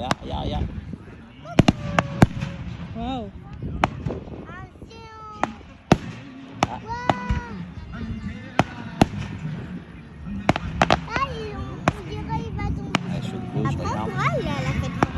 Regarde, regarde, regarde. Waouh. Ah. On dirait il va tomber. Ouais, je fais de gauche, Après, regarde. on pourra aller à la fête.